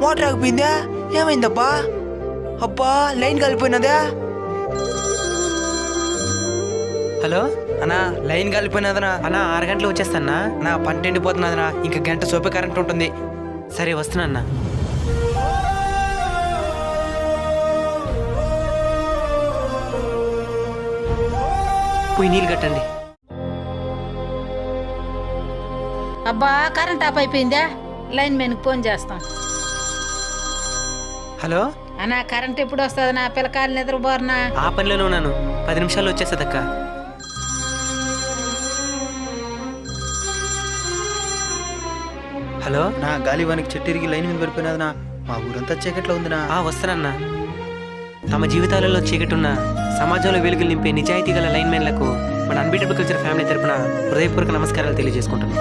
Motor ఆగిపోయిందా? ఏమైందబ్బా? అబ్బా line కలిపోయినదా? Hello అన్నా line కలిపోయినదనా? అన్నా 6 గంటలు వచ్చేస్తానా? నా పంట ఎండిపోతున్నదనా, ఇంక గంట సోపే కరెంట్ ఉంటుంది. సరే వస్తున్నా. పోయి నీళ్ళు కట్టండి. అబ్బా కరెంట్ ఆఫ్ అయిపోయిందా? లైన్ మెన్కి ఫోన్ చేస్తాం. హలో అన్నా కరెంట్ ఎప్పుడు వస్తుంది? నా పిల్లకాయలు నిద్రపోరనా? ఆ పనిలోనే ఉన్నాను, 10 నిమిషాల్లో వచ్చేస్తుందక్క. హలో నా గాలి వానికి చెట్టిరిగి లైన్ మీద పడిపోయినదనా. మా ఊరంతా చీకట్లో ఉందినా. వస్తానన్నా. తమ జీవితాలలో చీకటున్న సమాజంలో వెలుగులు నింపే నిజాయితీ గల లైన్ మెన్లకు మన అన్బీటబుల్ కల్చర్ ఫ్యామిలీ తరపున హృదయపూర్వక నమస్కారాలు తెలియజేసుకుంటున్నాం.